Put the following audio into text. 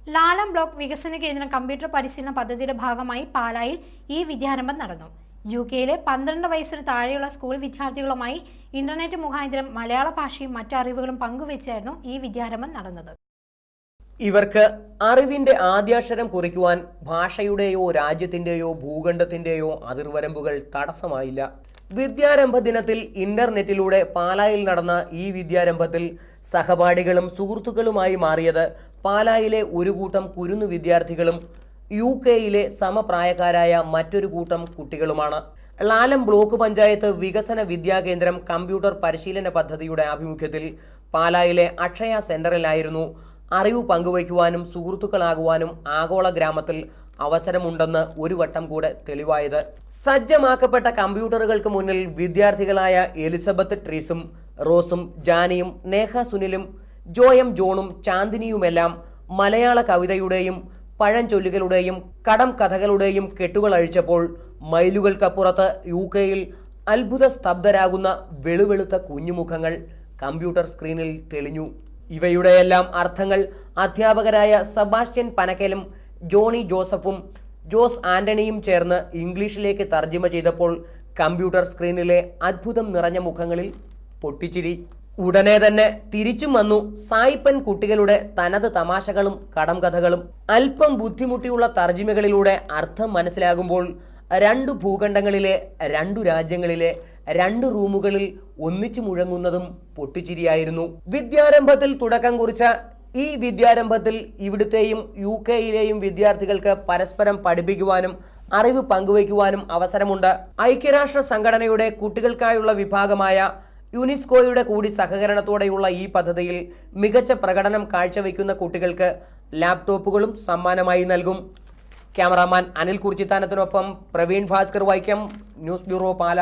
Lalam block വികസന കേന്ദ്രം computer പരിശീലന പദ്ധതിയുടെ ഭാഗമായി പാലായിൽ ഈ വിദ്യാരംഭം നടന്നു. യുകെയിലെ 12 വയസ്സിന് താഴെയുള്ള സ്കൂൾ വിദ്യാർത്ഥികളുമായി ഇന്റർനെറ്റ് മുഖാന്തരം മലയാള ഭാഷയും മറ്റു അറിവുകളും പങ്കുവച്ചായിരുന്നു ഈ വിദ്യാരംഭം നടന്നത്. ഇവർക്ക് അറിവിന്റെ ആദ്യാക്ഷരം കുറിക്കുവാൻ ഭാഷയുടെയോ രാജ്യത്തിന്റെയോ ഭൂഖണ്ഡത്തിന്റെയോ അതിർവരമ്പുകൾ തടസ്സമായില്ല. വിദ്യാരംഭ ദിനത്തിൽ ഇന്റർനെറ്റിലൂടെ പാലായിൽ നടന്ന ഈ വിദ്യാരംഭത്തിൽ സഹപാഠികളും സുഹൃത്തുക്കളുമായി മാറിയത് പാലായിലെ ഒരു കൂട്ടം കുരുന്നു വിദ്യാർത്ഥികളും യുകെയിലെ സമപ്രായക്കാരായ മറ്റൊരു കൂട്ടം കുട്ടികളുമാണ്. ലാലം ബ്ലോക്ക് പഞ്ചായത്ത് വികസന വിദ്യാകേന്ദ്രം കമ്പ്യൂട്ടർ പരിശീലന പദ്ധതിയുടെ ആഭിമുഖ്യത്തിൽ പാലായിലെ അക്ഷയ സെന്ററിലായിരുന്നു അറിവ് പങ്കുവയ്ക്കുവാനും സുഹൃത്തുക്കളാകുവാനും ആഗോള ഗ്രാമത്തിൽ അവസരമുണ്ടെന്ന് ഒരു വട്ടം കൂടെ തെളിവായത്. സജ്ജമാക്കപ്പെട്ട കമ്പ്യൂട്ടറുകൾക്ക് മുന്നിൽ വിദ്യാർത്ഥികളായ എലിസബത്ത് ട്രീസും റോസും ജാനിയും നേഹ സുനിലും ജോയം ജോണും ചാന്ദിനിയുമെല്ലാം മലയാള കവിതയുടെയും പഴഞ്ചൊല്ലുകളുടെയും കടം കഥകളുടെയും കെട്ടുകൾ അഴിച്ചപ്പോൾ മൈലുകൾക്കപ്പുറത്ത് യുകെയിൽ അത്ഭുത സ്തബ്ധരാകുന്ന വെളുവെളുത്ത കുഞ്ഞുമുഖങ്ങൾ കമ്പ്യൂട്ടർ സ്ക്രീനിൽ തെളിഞ്ഞു. ഇവയുടെയെല്ലാം അർത്ഥങ്ങൾ അധ്യാപകരായ സെബാസ്റ്റ്യൻ പനക്കലും ജോണി ജോസഫും ജോസ് ആന്റണിയും ചേർന്ന് ഇംഗ്ലീഷിലേക്ക് തർജ്ജിമ ചെയ്തപ്പോൾ കമ്പ്യൂട്ടർ സ്ക്രീനിലെ അത്ഭുതം നിറഞ്ഞ മുഖങ്ങളിൽ പൊട്ടിച്ചിരി. ഉടനെ തന്നെ തിരിച്ചും വന്നു സായിപ്പൻ കുട്ടികളുടെ തനത് തമാശകളും കടം കഥകളും. അല്പം ബുദ്ധിമുട്ടിയുള്ള തർജ്ജിമകളിലൂടെ അർത്ഥം മനസ്സിലാകുമ്പോൾ 2 ഭൂഖണ്ഡങ്ങളിലെ 2 രാജ്യങ്ങളിലെ 2 റൂമുകളിൽ ഒന്നിച്ചു മുഴങ്ങുന്നതും പൊട്ടിച്ചിരിയായിരുന്നു. വിദ്യാരംഭത്തിൽ തുടക്കം കുറിച്ച ഈ വിദ്യാരംഭത്തിൽ ഇവിടുത്തെയും യുകെയിലെയും വിദ്യാർത്ഥികൾക്ക് പരസ്പരം പഠിപ്പിക്കുവാനും അറിവ് പങ്കുവയ്ക്കുവാനും അവസരമുണ്ട്. ഐക്യരാഷ്ട്ര സംഘടനയുടെ കുട്ടികൾക്കായുള്ള വിഭാഗമായ യുനെസ്കോയുടെ കൂടി സഹകരണത്തോടെയുള്ള ഈ പദ്ധതിയിൽ മികച്ച പ്രകടനം കാഴ്ചവെക്കുന്ന കുട്ടികൾക്ക് ലാപ്ടോപ്പുകളും സമ്മാനമായി നൽകും. ക്യാമറാമാൻ അനിൽ കുർച്ചിത്താനത്തിനൊപ്പം പ്രവീൺ ഭാസ്കർ വൈക്കം, ന്യൂസ് ബ്യൂറോ, പാല.